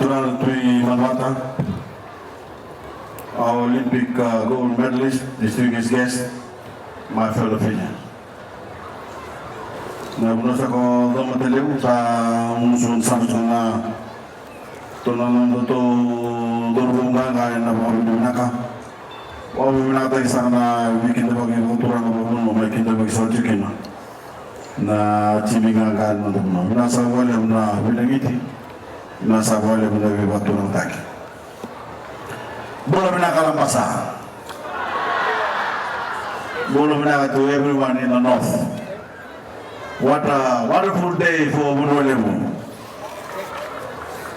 Turana Tui Manwata, our Olympic gold medalist, distinguished guest, my fellow Fijians. Nabunasa ko domatelew sa musun samsung na tunang to dorungan kaya na pamilunaka. Pamilunaka isa na bikin na pag-ibuturan na pamilun mo may kinta mag-isauchikin na chibingan kaya na dumno. Nasa wala na binangiti, nasa wala na bibatu ng taki. Bola pinakalampasa. Bola pinaka to everyone in the north. What a wonderful day for Budwalemu.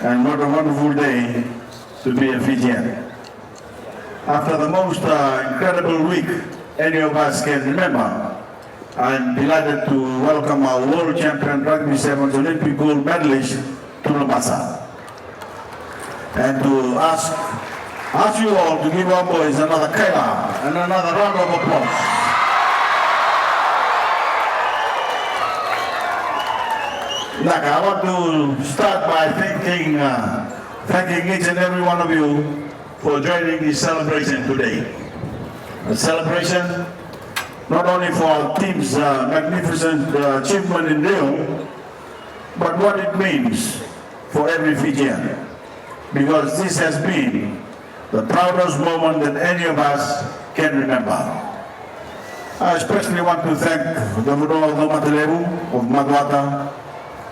And what a wonderful day to be a Fijian. After the most incredible week any of us can remember, I'm delighted to welcome our world champion rugby sevens Olympic gold medalist to Mombasa. And to ask you all to give our boys another kaila and another round of applause. I want to start by thanking each and every one of you for joining this celebration today. A celebration not only for our team's magnificent achievement in Rio, but what it means for every Fijian. Because this has been the proudest moment that any of us can remember. I especially want to thank the Mudo Domatelevu of Madwata,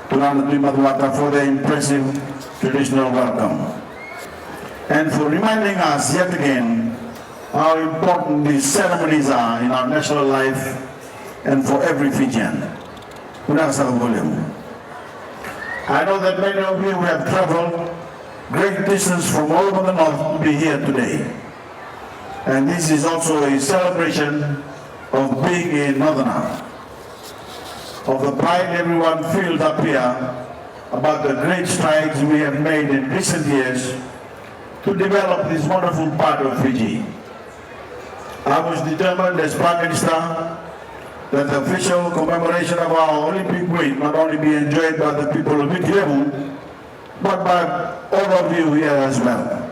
Turana Tui Madwata, for their impressive traditional welcome. And for reminding us yet again how important these ceremonies are in our national life and for every Fijian. I know that many of you have traveled great distance from all over the north to be here today. And this is also a celebration of being a northerner, of the pride everyone feels up here about the great strides we have made in recent years to develop this wonderful part of Fiji. I was determined as Prime Minister that the official commemoration of our Olympic win not only be enjoyed by the people of Vitilevu, but by all of you here as well.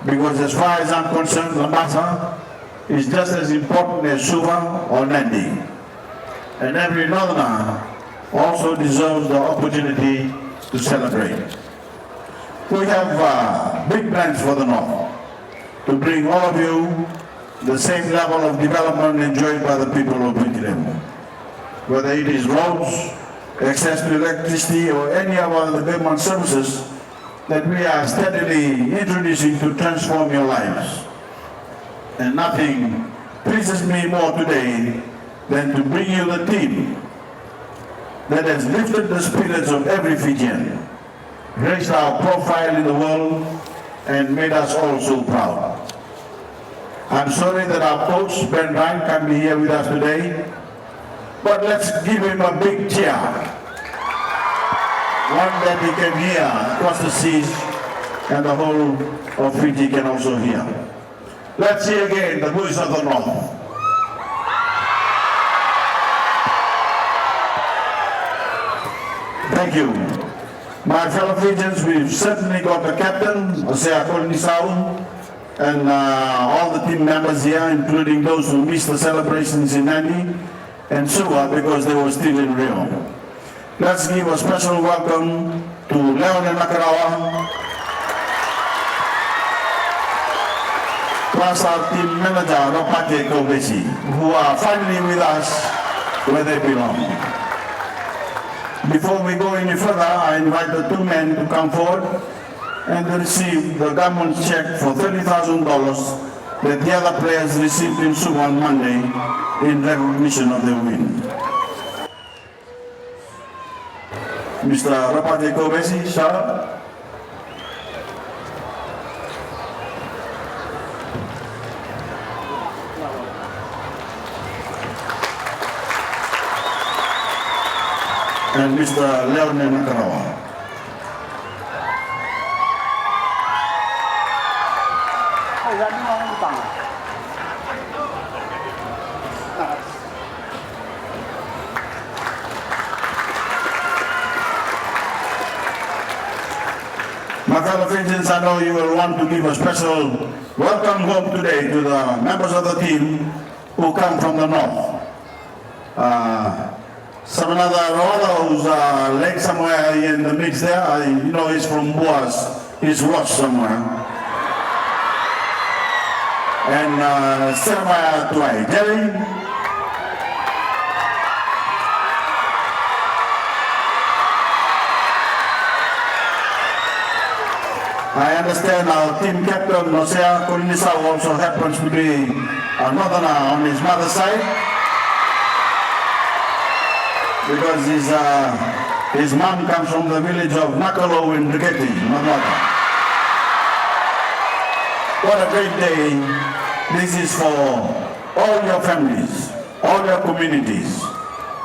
Because as far as I'm concerned, Mombasa is just as important as Suva or Nandi. And every northerner also deserves the opportunity to celebrate. We have big plans for the north to bring all of you the same level of development enjoyed by the people of Vitilevu. Whether it is roads, access to electricity, or any of other government services that we are steadily introducing to transform your lives. And nothing pleases me more today than to bring you the team that has lifted the spirits of every Fijian, raised our profile in the world, and made us all so proud. I'm sorry that our coach, Ben Ryan, can't be here with us today, but let's give him a big cheer. One that he can hear across the seas, and the whole of Fiji can also hear. Let's see again the voice of the North. Thank you. My fellow Fijians, we've certainly got the captain, Osea Nisau, and all the team members here, including those who missed the celebrations in Nandi and Suva because they were still in Rio. Let's give a special welcome to Leone Nakarawa, plus our team manager, Ropate Kobesi, who are finally with us where they belong. Before we go any further, I invite the two men to come forward and receive the government's check for $30,000 that the other players received in Suva on Monday in recognition of their win. Mr. Rapate Kobesi, sir. And Mr. Leone Nakarawa. My fellow Fijians, I know you will want to give a special welcome home today to the members of the team who come from the north. Samanada Rola, who's late somewhere in the mix there, you know he's from Boas, he's lost somewhere. And Jeremiah Tuai. Jerry? I understand our team captain, Nosea Kulinisa, also happens to be a northerner on his mother's side. Because his mom comes from the village of Nakalo in Riketi, Manaka. What a great day this is for all your families, all your communities.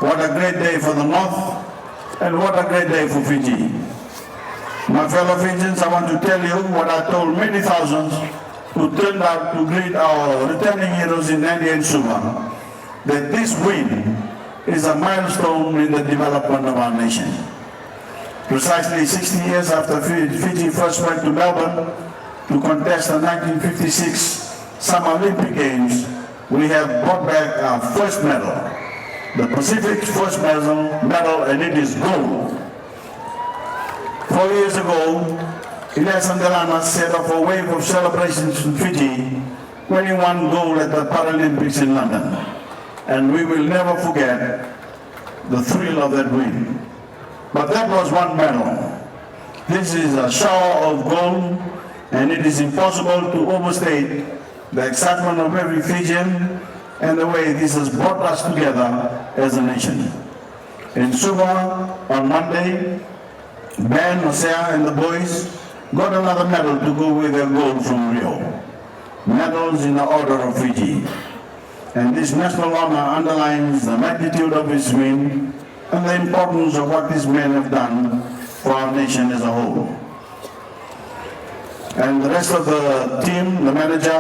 What a great day for the North, and what a great day for Fiji. My fellow Fijians, I want to tell you what I told many thousands who turned out to greet our returning heroes in Nadi and Suva, that this win is a milestone in the development of our nation. Precisely 60 years after Fiji first went to Melbourne to contest the 1956 Summer Olympic Games, we have brought back our first medal, the Pacific's first medal, and it is gold. 4 years ago, Elias Andelana set off a wave of celebrations in Fiji when he won gold at the Paralympics in London. And we will never forget the thrill of that win. But that was one medal. This is a shower of gold, and it is impossible to overstate the excitement of every Fijian and the way this has brought us together as a nation. In Suva on Monday, Ben, Nosea, and the boys got another medal to go with their gold from Rio. Medals in the order of Fiji. And this national honor underlines the magnitude of his win and the importance of what these men have done for our nation as a whole. And the rest of the team, the manager,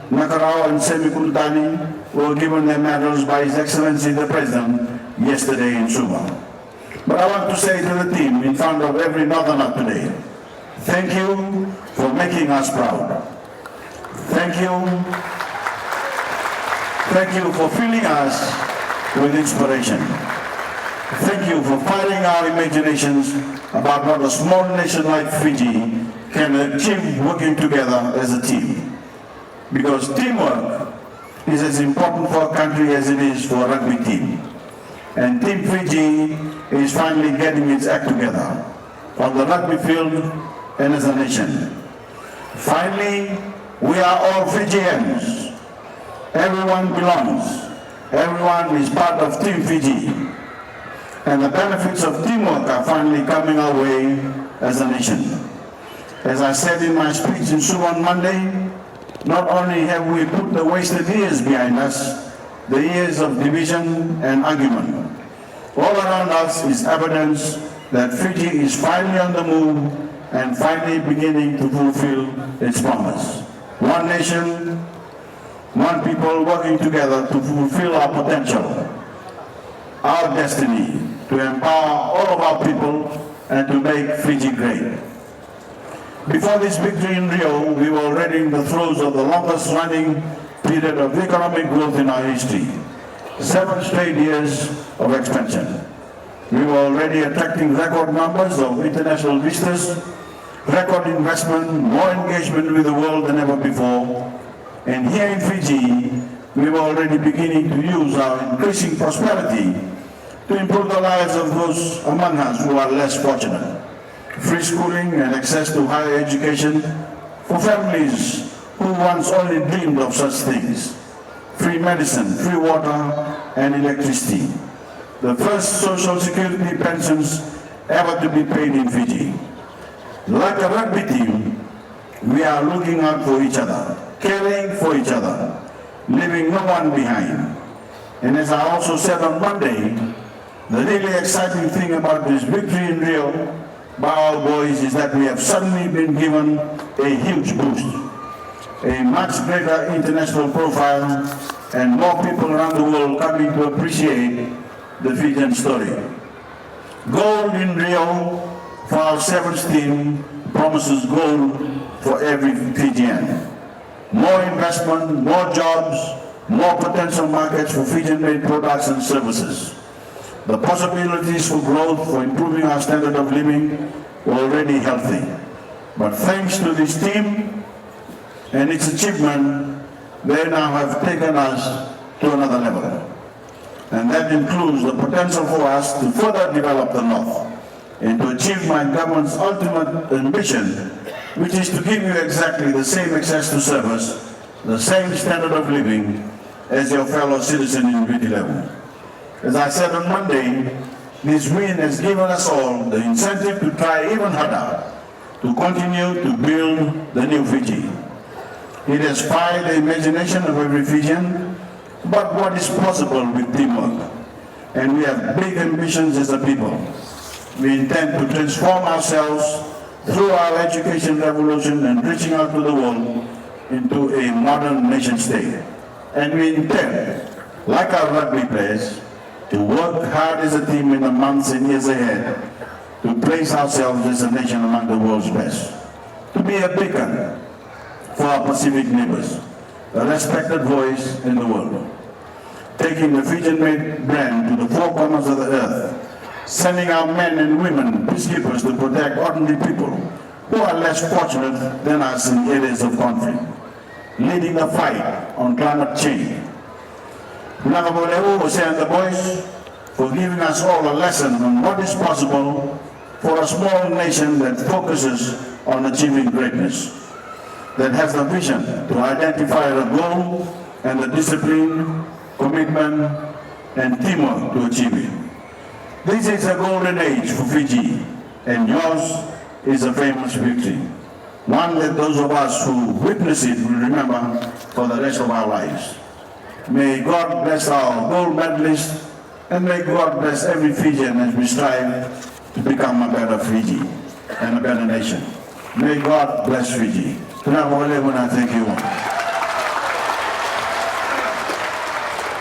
Nakarao and Semi Kultani, were given their medals by His Excellency the President yesterday in Suva. But I want to say to the team in front of every Northerner today, thank you for making us proud. Thank you. Thank you for filling us with inspiration. Thank you for firing our imaginations about what a small nation like Fiji can achieve working together as a team. Because teamwork is as important for a country as it is for a rugby team. And Team Fiji is finally getting its act together on the rugby field and as a nation. Finally, we are all Fijians. Everyone belongs. Everyone is part of Team Fiji. And the benefits of teamwork are finally coming our way as a nation. As I said in my speech in Suva on Monday, not only have we put the wasted years behind us, the years of division and argument. All around us is evidence that Fiji is finally on the move and finally beginning to fulfill its promise. One nation, one people working together to fulfill our potential, our destiny, to empower all of our people and to make Fiji great. Before this victory in Rio, we were already in the throes of the longest running period of economic growth in our history. 7 straight years of expansion. We were already attracting record numbers of international visitors, record investment, more engagement with the world than ever before. And here in Fiji, we were already beginning to use our increasing prosperity to improve the lives of those among us who are less fortunate. Free schooling and access to higher education for families who once only dreamed of such things. Free medicine, free water, and electricity. The first social security pensions ever to be paid in Fiji. Like a rugby team, we are looking out for each other, caring for each other, leaving no one behind. And as I also said on Monday, the really exciting thing about this victory in Rio by our boys is that we have suddenly been given a huge boost. A much greater international profile and more people around the world coming to appreciate the Fijian story. Gold in Rio for our sevens team promises gold for every Fijian. More investment, more jobs, more potential markets for Fijian-made products and services. The possibilities for growth, for improving our standard of living, were already healthy. But thanks to this team and its achievement, they now have taken us to another level. And that includes the potential for us to further develop the North and to achieve my government's ultimate ambition, which is to give you exactly the same access to service, the same standard of living as your fellow citizen in Viti Levu. As I said on Monday, this win has given us all the incentive to try even harder to continue to build the new Fiji. It has fired the imagination of every Fijian, but what is possible with teamwork? And we have big ambitions as a people. We intend to transform ourselves through our education revolution and reaching out to the world into a modern nation state. And we intend, like our rugby players, to work hard as a team in the months and years ahead to place ourselves as a nation among the world's best, to be a beacon for our Pacific neighbors, a respected voice in the world, taking the Fijian-made brand to the four corners of the earth, sending our men and women, peacekeepers, to protect ordinary people who are less fortunate than us in areas of conflict, leading the fight on climate change. Nakabolewu and the boys for giving us all a lesson on what is possible for a small nation that focuses on achieving greatness, that has the vision to identify a goal and the discipline, commitment, and teamwork to achieve it. This is a golden age for Fiji, and yours is a famous victory, one that those of us who witness it will remember for the rest of our lives. May God bless our gold medalists, and may God bless every Fijian as we strive to become a better Fiji and a better nation. May God bless Fiji. Thank you.